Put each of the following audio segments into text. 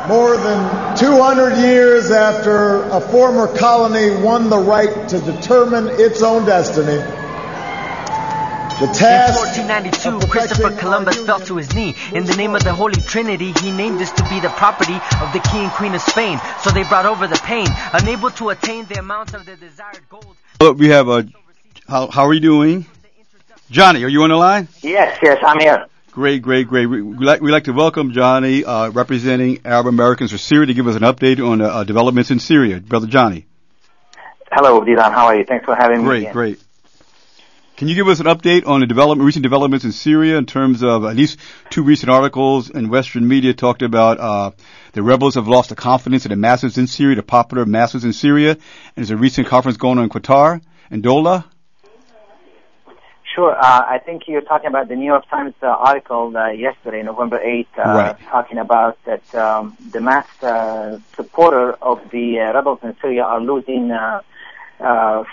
More than 200 years after a former colony won the right to determine its own destiny, the task in 1492, Christopher Columbus fell to his knee. In the name of the Holy Trinity, he named this to be the property of the King and Queen of Spain. So they brought over the pain, unable to attain the amount of the desired gold. We have how are you doing? Johnny, are you on the line? Yes, I'm here. Great. We'd like to welcome Johnny, representing Arab Americans for Syria, to give us an update on developments in Syria. Brother Johnny. Hello, Didan. How are you? Thanks for having me. Great. Can you give us an update on the recent developments in Syria in terms of at least two recent articles in Western media talked about the rebels have lost the confidence of the masses in Syria, the popular masses in Syria, and there's a recent conference going on in Qatar and Doha? Sure. I think you're talking about the New York Times article yesterday, November 8th, right. Talking about that the mass supporter of the rebels in Syria are losing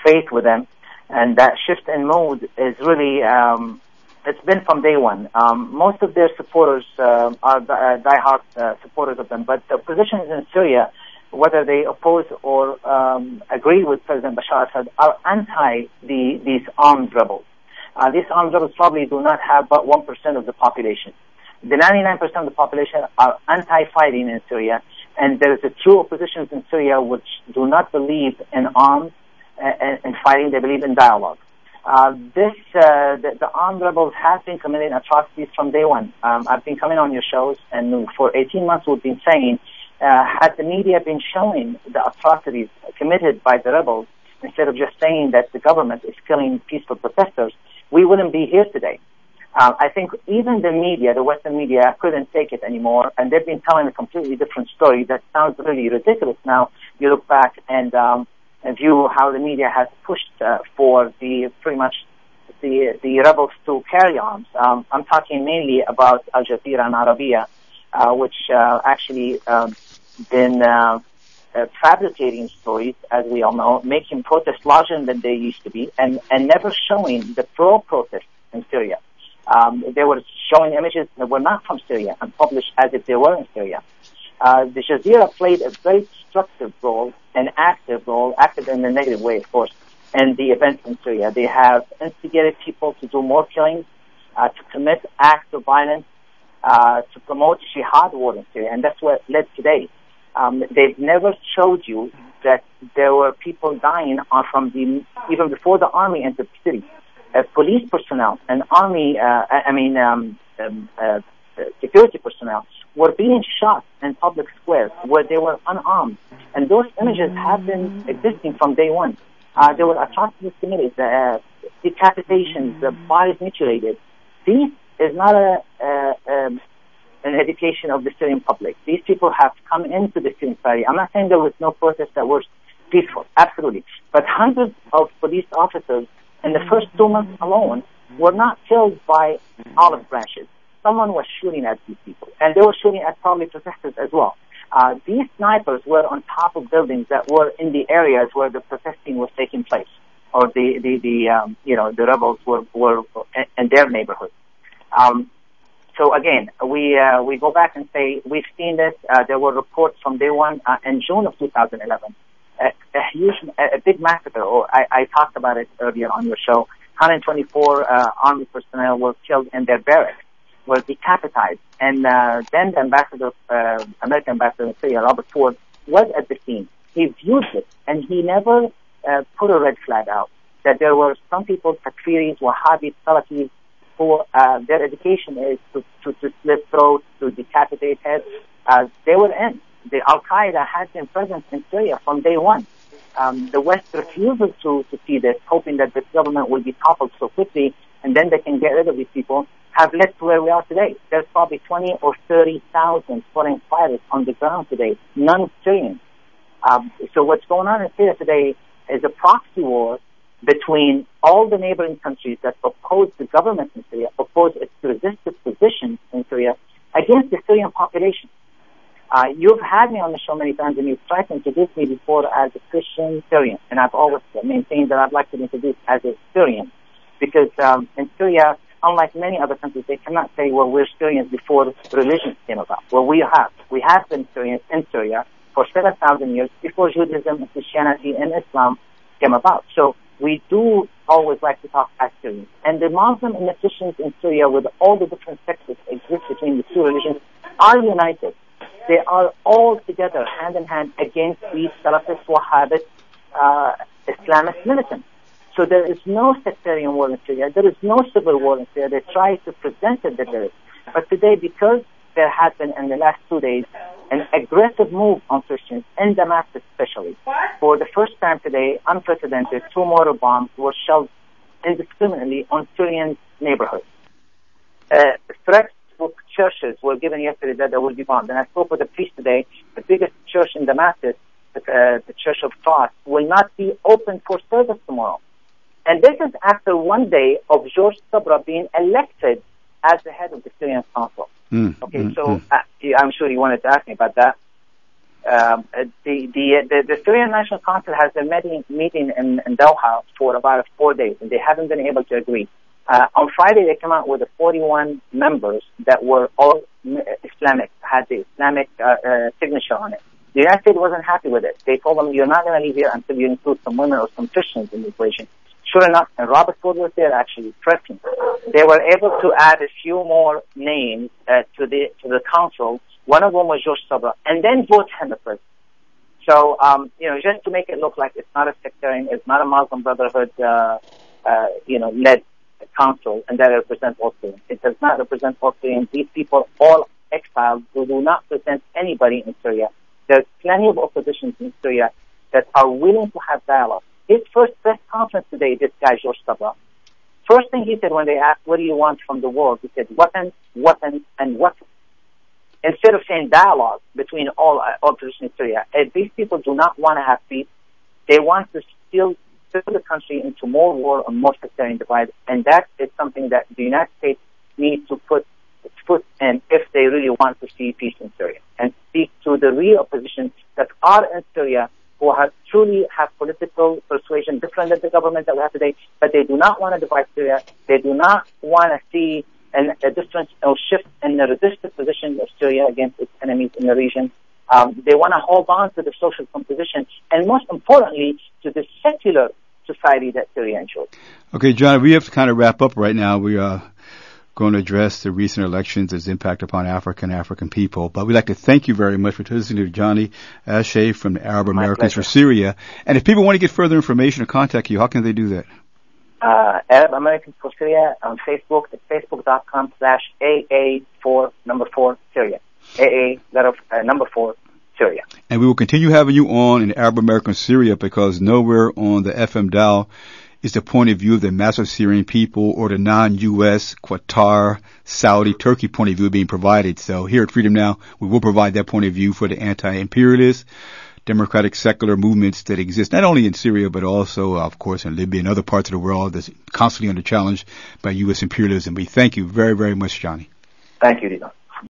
faith with them. And that shift in mood is really, it's been from day one. Most of their supporters are diehard supporters of them, but the positions in Syria, whether they oppose or agree with President Bashar Assad, are anti these armed rebels. These armed rebels probably do not have but 1% of the population. The 99% of the population are anti-fighting in Syria, and there is a true opposition in Syria which do not believe in arms and fighting. They believe in dialogue. The armed rebels have been committing atrocities from day one. I've been coming on your shows, and for 18 months we've been saying, had the media been showing the atrocities committed by the rebels, instead of just saying that the government is killing peaceful protesters, we wouldn't be here today. I think even the media, the Western media, couldn't take it anymore, and they've been telling a completely different story that sounds really ridiculous now. You look back and view how the media has pushed for pretty much the rebels to carry arms. I'm talking mainly about Al Jazeera and Arabiya, which actually been fabricating stories, as we all know, making protests larger than they used to be, and never showing the pro-protests in Syria. They were showing images that were not from Syria and published as if they were in Syria. The Jazeera played a very destructive role, an active role, active in a negative way, of course, in the events in Syria. They have instigated people to do more killings, to commit acts of violence, to promote jihad war in Syria, and that's what led today. They've never showed you that there were people dying even before the army entered the city. Police personnel and army, security personnel were being shot in public squares where they were unarmed. And those images have been existing from day one. There were atrocities committed, decapitations, bodies mutilated. This is not an education of the Syrian public. These people have come into the Syrian society. I'm not saying there was no protests that were peaceful, absolutely. But hundreds of police officers in the first 2 months alone were not killed by olive branches. Someone was shooting at these people, and they were shooting at probably protesters as well. These snipers were on top of buildings that were in the areas where the protesting was taking place, or the rebels were in their neighborhood. So again, we go back and say we've seen this. There were reports from day one in June of 2011. A big massacre. I talked about it earlier on your show. 124 army personnel were killed in their barracks, were decapitated, and then the American ambassador in Syria, Robert Ford, was at the scene. He viewed it, and he never put a red flag out that there were some people, Takfiris, Wahhabis, Salafis, who their education is to slit throats, to decapitate heads. They were in. The Al-Qaeda had been present in Syria from day one. The West refuses to see this, hoping that this government will be toppled so quickly, and then they can get rid of these people, have led to where we are today. There's probably 20 or 30,000 foreign fighters on the ground today, none Syrians. So what's going on in Syria today is a proxy war between all the neighboring countries that oppose the government in Syria, oppose its resistive position in Syria against the Syrian population. You've had me on the show many times, and you've tried to introduce me before as a Christian Syrian, and I've always maintained that I'd like to be introduced as a Syrian, because in Syria, unlike many other countries, they cannot say, well, we're Syrians before religion came about. Well, we have been Syrians in Syria for 7,000 years before Judaism and Christianity and Islam came about. So we do always like to talk as Syrians. And the Muslim initiations in Syria, with all the different sects that exist between the two religions, are united. They are all together, hand in hand, against these Salafist, Wahhabist, Islamist militants. So there is no sectarian war in Syria. There is no civil war in Syria. They try to present it that there is. But today, because there has been, in the last 2 days, an aggressive move on Christians, in Damascus especially, for the first time today, unprecedented, 2 mortar bombs were shelled indiscriminately on Syrian neighborhoods. Threats for churches were given yesterday that they will be bombed. And I spoke with a priest today. The biggest church in Damascus, the Church of Trust, will not be open for service tomorrow. And this is after 1 day of George Sabra being elected as the head of the Syrian Council. I'm sure you wanted to ask me about that. The Syrian National Council has been meeting in Doha for about 4 days, and they haven't been able to agree. On Friday, they came out with 41 members that were all Islamic, had the Islamic signature on it. The United States wasn't happy with it. They told them, you're not going to leave here until you include some women or some Christians in the equation. Sure enough, and Robert Ford was there actually pressing. They were able to add a few more names to the council. One of them was George Sabra, and then vote him a president. So, just to make it look like it's not a sectarian, it's not a Muslim Brotherhood, led council, and that represents all Syrians. It does not represent all Syrians. These people, all exiled, who do not represent anybody in Syria. There's plenty of oppositions in Syria that are willing to have dialogue. His first press conference today, this guy, George Sabra, first thing he said when they asked, what do you want from the world? He said, weapons, weapons, and weapons. Instead of saying dialogue between all opposition in Syria, these people do not want to have peace. They want to still fill the country into more war and more sectarian divide, and that is something that the United States needs to put in if they really want to see peace in Syria, and speak to the real opposition that are in Syria, who truly have political persuasion different than the government that we have today, but they do not want to divide Syria. They do not want to see a difference or shift in the resistant position of Syria against its enemies in the region. They want to hold on to the social composition, and most importantly, to the secular society that Syria enjoys. Okay, John, we have to kind of wrap up right now. We are going to address the recent elections, its impact upon African people. But we'd like to thank you very much for listening to Johnny Achi from the Arab Americans for Syria. And if people want to get further information or contact you, how can they do that? Arab Americans for Syria on Facebook. It's facebook.com/AA4Syria. AA4 Syria. And we will continue having you on in Arab American Syria, because nowhere on the FM dial is the point of view of the massive Syrian people or the non-U.S., Qatar, Saudi, Turkey point of view being provided. So here at Freedom Now, we will provide that point of view for the anti-imperialist, democratic, secular movements that exist not only in Syria, but also, of course, in Libya and other parts of the world that's constantly under challenge by U.S. imperialism. We thank you very, very much, Johnny. Thank you, Dino.